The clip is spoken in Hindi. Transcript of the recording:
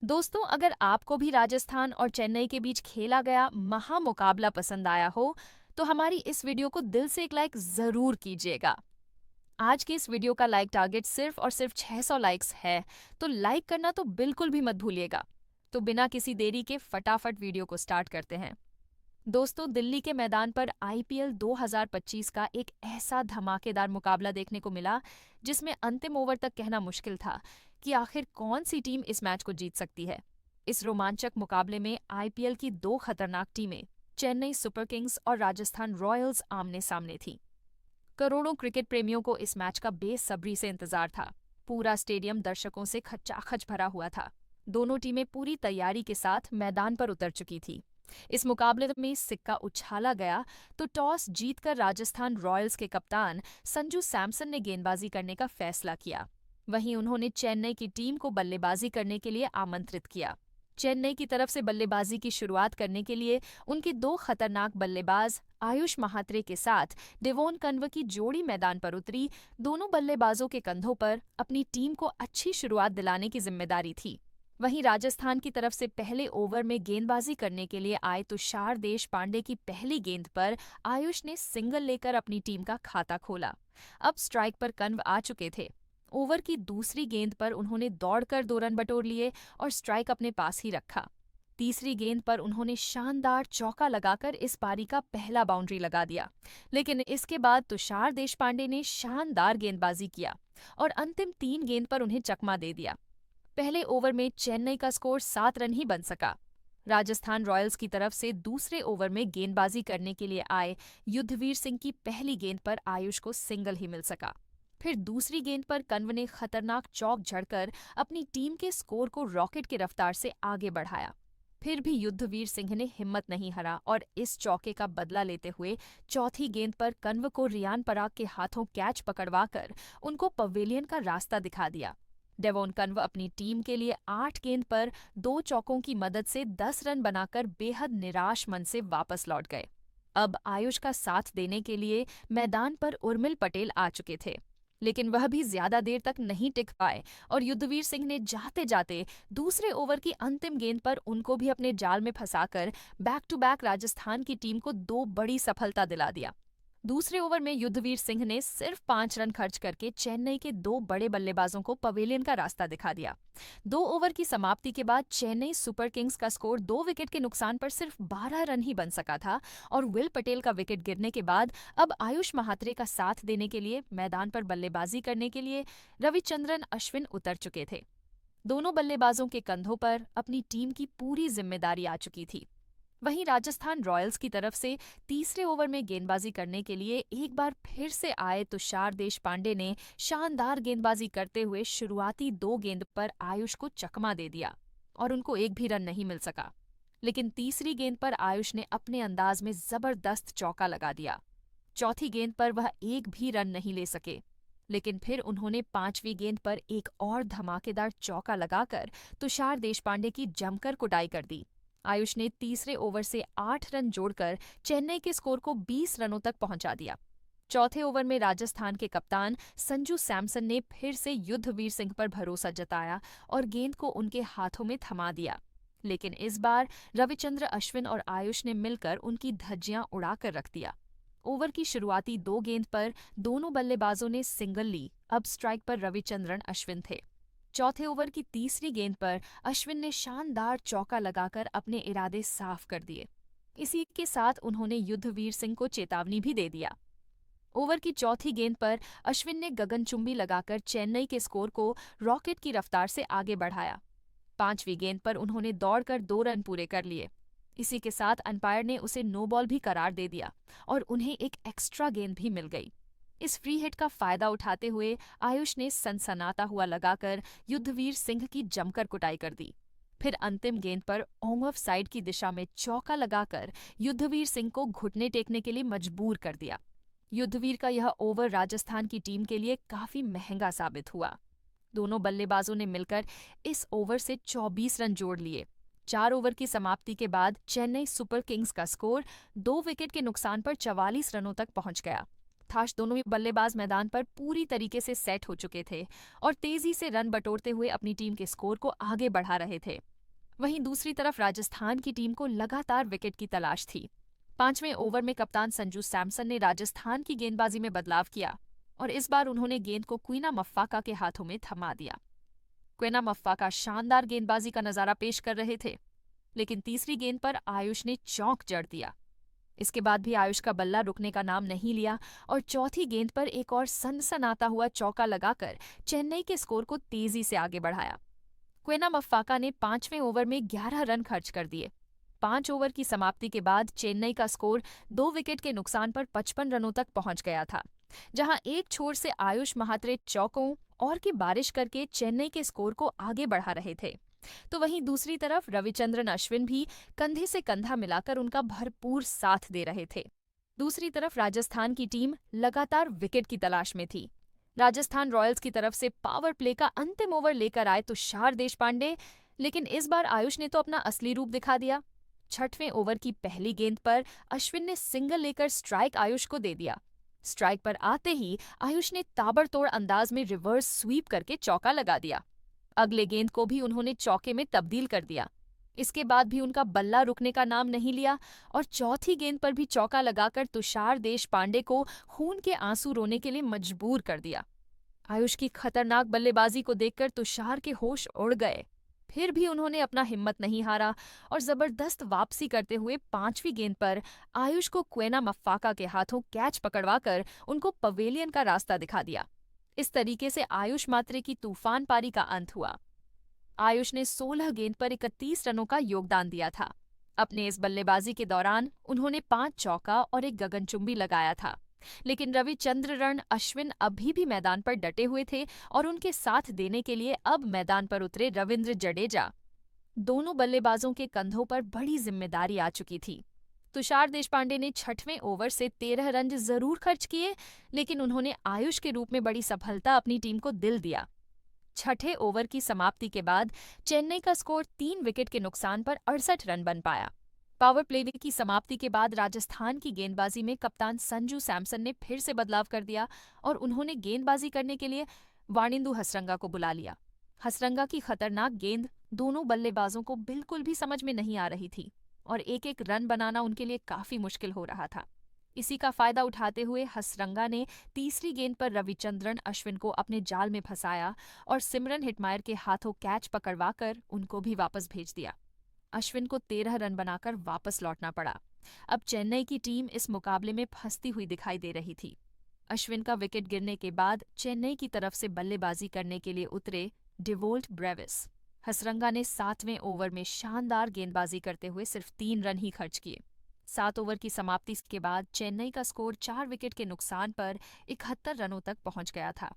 दोस्तों, अगर आपको भी राजस्थान और चेन्नई के बीच खेला गया महामुकाबला पसंद आया हो, तो हमारी इस वीडियो को दिल से एक लाइक ज़रूर कीजिएगा। आज की इस वीडियो का लाइक टारगेट सिर्फ और सिर्फ 600 लाइक्स है, तो लाइक करना तो बिल्कुल भी मत भूलिएगा। तो बिना किसी देरी के फटाफट वीडियो को स्टार्ट करते हैं। दोस्तों, दिल्ली के मैदान पर आईपीएल 2025 का एक ऐसा धमाकेदार मुकाबला देखने को मिला, जिसमें अंतिम ओवर तक कहना मुश्किल था कि आखिर कौन सी टीम इस मैच को जीत सकती है। इस रोमांचक मुकाबले में आईपीएल की दो खतरनाक टीमें, चेन्नई सुपर किंग्स और राजस्थान रॉयल्स, आमने सामने थीं। करोड़ों क्रिकेट प्रेमियों को इस मैच का बेसब्री से इंतजार था। पूरा स्टेडियम दर्शकों से खचाखच भरा हुआ था। दोनों टीमें पूरी तैयारी के साथ मैदान पर उतर चुकी थी। इस मुकाबले में सिक्का उछाला गया तो टॉस जीतकर राजस्थान रॉयल्स के कप्तान संजू सैमसन ने गेंदबाजी करने का फैसला किया। वहीं उन्होंने चेन्नई की टीम को बल्लेबाजी करने के लिए आमंत्रित किया। चेन्नई की तरफ से बल्लेबाजी की शुरुआत करने के लिए उनके दो खतरनाक बल्लेबाज आयुष महात्रे के साथ डेवोन कन्व की जोड़ी मैदान पर उतरी। दोनों बल्लेबाजों के कंधों पर अपनी टीम को अच्छी शुरुआत दिलाने की जिम्मेदारी थी। वहीं राजस्थान की तरफ से पहले ओवर में गेंदबाजी करने के लिए आए तुषार देशपांडे की पहली गेंद पर आयुष ने सिंगल लेकर अपनी टीम का खाता खोला। अब स्ट्राइक पर कन्व आ चुके थे। ओवर की दूसरी गेंद पर उन्होंने दौड़कर 2 रन बटोर लिए और स्ट्राइक अपने पास ही रखा। तीसरी गेंद पर उन्होंने शानदार चौका लगाकर इस पारी का पहला बाउंड्री लगा दिया। लेकिन इसके बाद तुषार देशपांडे ने शानदार गेंदबाजी किया और अंतिम 3 गेंद पर उन्हें चकमा दे दिया। पहले ओवर में चेन्नई का स्कोर 7 रन ही बन सका। राजस्थान रॉयल्स की तरफ से दूसरे ओवर में गेंदबाजी करने के लिए आए युद्धवीर सिंह की पहली गेंद पर आयुष को सिंगल ही मिल सका। फिर दूसरी गेंद पर कन्व ने खतरनाक चौक झड़कर अपनी टीम के स्कोर को रॉकेट की रफ्तार से आगे बढ़ाया। फिर भी युद्धवीर सिंह ने हिम्मत नहीं हारा और इस चौके का बदला लेते हुए चौथी गेंद पर कन्व को रियान पराग के हाथों कैच पकड़वाकर उनको पवेलियन का रास्ता दिखा दिया। डेवोन कन्व अपनी टीम के लिए 8 गेंद पर 2 चौकों की मदद से 10 रन बनाकर बेहद निराश मन से वापस लौट गए। अब आयुष का साथ देने के लिए मैदान पर उर्मिल पटेल आ चुके थे, लेकिन वह भी ज्यादा देर तक नहीं टिक पाए और युद्धवीर सिंह ने जाते जाते दूसरे ओवर की अंतिम गेंद पर उनको भी अपने जाल में फंसाकर बैक टू बैक राजस्थान की टीम को 2 बड़ी सफलता दिला दिया। दूसरे ओवर में युद्धवीर सिंह ने सिर्फ 5 रन खर्च करके चेन्नई के 2 बड़े बल्लेबाजों को पवेलियन का रास्ता दिखा दिया। 2 ओवर की समाप्ति के बाद चेन्नई सुपर किंग्स का स्कोर 2 विकेट के नुकसान पर सिर्फ 12 रन ही बन सका था और विल पटेल का विकेट गिरने के बाद अब आयुष महात्रे का साथ देने के लिए मैदान पर बल्लेबाजी करने के लिए रविचंद्रन अश्विन उतर चुके थे। दोनों बल्लेबाजों के कंधों पर अपनी टीम की पूरी जिम्मेदारी आ चुकी थी। वहीं राजस्थान रॉयल्स की तरफ से तीसरे ओवर में गेंदबाजी करने के लिए एक बार फिर से आए तुषार देशपांडे ने शानदार गेंदबाजी करते हुए शुरुआती 2 गेंद पर आयुष को चकमा दे दिया और उनको एक भी रन नहीं मिल सका। लेकिन तीसरी गेंद पर आयुष ने अपने अंदाज में जबरदस्त चौका लगा दिया। चौथी गेंद पर वह एक भी रन नहीं ले सके, लेकिन फिर उन्होंने 5वीं गेंद पर एक और धमाकेदार चौका लगाकर तुषार देशपांडे की जमकर कुटाई कर दी। आयुष ने तीसरे ओवर से 8 रन जोड़कर चेन्नई के स्कोर को 20 रनों तक पहुंचा दिया। चौथे ओवर में राजस्थान के कप्तान संजू सैमसन ने फिर से युद्धवीर सिंह पर भरोसा जताया और गेंद को उनके हाथों में थमा दिया। लेकिन इस बार रविचंद्र अश्विन और आयुष ने मिलकर उनकी धज्जियां उड़ाकर रख दिया। ओवर की शुरुआती 2 गेंद पर दोनों बल्लेबाजों ने सिंगल ली। अब स्ट्राइक पर रविचंद्रन अश्विन थे। चौथे ओवर की तीसरी गेंद पर अश्विन ने शानदार चौका लगाकर अपने इरादे साफ कर दिए। इसी के साथ उन्होंने युद्धवीर सिंह को चेतावनी भी दे दिया। ओवर की चौथी गेंद पर अश्विन ने गगनचुंबी लगाकर चेन्नई के स्कोर को रॉकेट की रफ्तार से आगे बढ़ाया। 5वीं गेंद पर उन्होंने दौड़कर 2 रन पूरे कर लिए। इसी के साथ अंपायर ने उसे नो बॉल भी करार दे दिया और उन्हें एक एक्स्ट्रा गेंद भी मिल गई। इस फ्री हिट का फायदा उठाते हुए आयुष ने सनसनाता हुआ लगाकर युद्धवीर सिंह की जमकर कुटाई कर दी। फिर अंतिम गेंद पर ऑफ साइड की दिशा में चौका लगाकर युद्धवीर सिंह को घुटने टेकने के लिए मजबूर कर दिया। युद्धवीर का यह ओवर राजस्थान की टीम के लिए काफी महंगा साबित हुआ। दोनों बल्लेबाजों ने मिलकर इस ओवर से 24 रन जोड़ लिए। 4 ओवर की समाप्ति के बाद चेन्नई सुपर किंग्स का स्कोर 2 विकेट के नुकसान पर 44 रनों तक पहुंच गया। दोनों ही बल्लेबाज मैदान पर पूरी तरीके से सेट हो चुके थे और तेजी से रन बटोरते हुए अपनी टीम के स्कोर को आगे बढ़ा रहे थे। वहीं दूसरी तरफ राजस्थान की टीम को लगातार विकेट की तलाश थी। 5वें ओवर में कप्तान संजू सैमसन ने राजस्थान की गेंदबाजी में बदलाव किया और इस बार उन्होंने गेंद को क्वीना मफ्फाका के हाथों में थमा दिया। क्वीना मफ्फाका शानदार गेंदबाजी का नजारा पेश कर रहे थे, लेकिन तीसरी गेंद पर आयुष ने चौक जड़ दिया। इसके बाद भी आयुष का बल्ला रुकने का नाम नहीं लिया और चौथी गेंद पर एक और सनसनाता हुआ चौका लगाकर चेन्नई के स्कोर को तेजी से आगे बढ़ाया। क्वीना मफ्फाका ने 5वें ओवर में 11 रन खर्च कर दिए। 5 ओवर की समाप्ति के बाद चेन्नई का स्कोर 2 विकेट के नुकसान पर 55 रनों तक पहुंच गया था, जहां एक छोर से आयुष महात्रे चौकों और की बारिश करके चेन्नई के स्कोर को आगे बढ़ा रहे थे, तो वहीं दूसरी तरफ रविचंद्रन अश्विन भी कंधे से कंधा मिलाकर उनका भरपूर साथ दे रहे थे। दूसरी तरफ राजस्थान की टीम लगातार विकेट की तलाश में थी। राजस्थान रॉयल्स की तरफ से पावर प्ले का अंतिम ओवर लेकर आए तुषार देशपांडे, लेकिन इस बार आयुष ने तो अपना असली रूप दिखा दिया। 6वें ओवर की पहली गेंद पर अश्विन ने सिंगल लेकर स्ट्राइक आयुष को दे दिया। स्ट्राइक पर आते ही आयुष ने ताबड़तोड़ अंदाज में रिवर्स स्वीप करके चौका लगा दिया। अगले गेंद को भी उन्होंने चौके में तब्दील कर दिया। इसके बाद भी उनका बल्ला रुकने का नाम नहीं लिया और चौथी गेंद पर भी चौका लगाकर तुषार देशपांडे को खून के आंसू रोने के लिए मजबूर कर दिया। आयुष की खतरनाक बल्लेबाजी को देखकर तुषार के होश उड़ गए। फिर भी उन्होंने अपना हिम्मत नहीं हारा और जबरदस्त वापसी करते हुए 5वीं गेंद पर आयुष को क्वीना मफ्फाका के हाथों कैच पकड़वाकर उनको पवेलियन का रास्ता दिखा दिया। इस तरीके से आयुष मात्रे की तूफान पारी का अंत हुआ। आयुष ने 16 गेंद पर 31 रनों का योगदान दिया था। अपने इस बल्लेबाजी के दौरान उन्होंने 5 चौका और एक गगनचुंबी लगाया था, लेकिन रविचंद्रन अश्विन अभी भी मैदान पर डटे हुए थे और उनके साथ देने के लिए अब मैदान पर उतरे रविंद्र जडेजा। दोनों बल्लेबाजों के कंधों पर बड़ी जिम्मेदारी आ चुकी थी। तुषार देशपांडे ने 6वें ओवर से 13 रन जरूर खर्च किए, लेकिन उन्होंने आयुष के रूप में बड़ी सफलता अपनी टीम को दिल दिया। 6ठे ओवर की समाप्ति के बाद चेन्नई का स्कोर 3 विकेट के नुकसान पर 68 रन बन पाया। पावर प्ले की समाप्ति के बाद राजस्थान की गेंदबाजी में कप्तान संजू सैमसन ने फिर से बदलाव कर दिया और उन्होंने गेंदबाजी करने के लिए वाणिंदु हसरंगा को बुला लिया। हसरंगा की खतरनाक गेंद दोनों बल्लेबाजों को बिल्कुल भी समझ में नहीं आ रही थी और एक एक रन बनाना उनके लिए काफी मुश्किल हो रहा था। इसी का फायदा उठाते हुए हसरंगा ने तीसरी गेंद पर रविचंद्रन अश्विन को अपने जाल में फंसाया और सिमरन हिटमायर के हाथों कैच पकड़वाकर उनको भी वापस भेज दिया। अश्विन को 13 रन बनाकर वापस लौटना पड़ा। अब चेन्नई की टीम इस मुकाबले में फंसती हुई दिखाई दे रही थी। अश्विन का विकेट गिरने के बाद चेन्नई की तरफ से बल्लेबाजी करने के लिए उतरे डिवोल्ट ब्रेविस। हसरंगा ने 7वें ओवर में शानदार गेंदबाजी करते हुए सिर्फ 3 रन ही खर्च किए। 7 ओवर की समाप्ति के बाद चेन्नई का स्कोर 4 विकेट के नुकसान पर 71 रनों तक पहुंच गया था।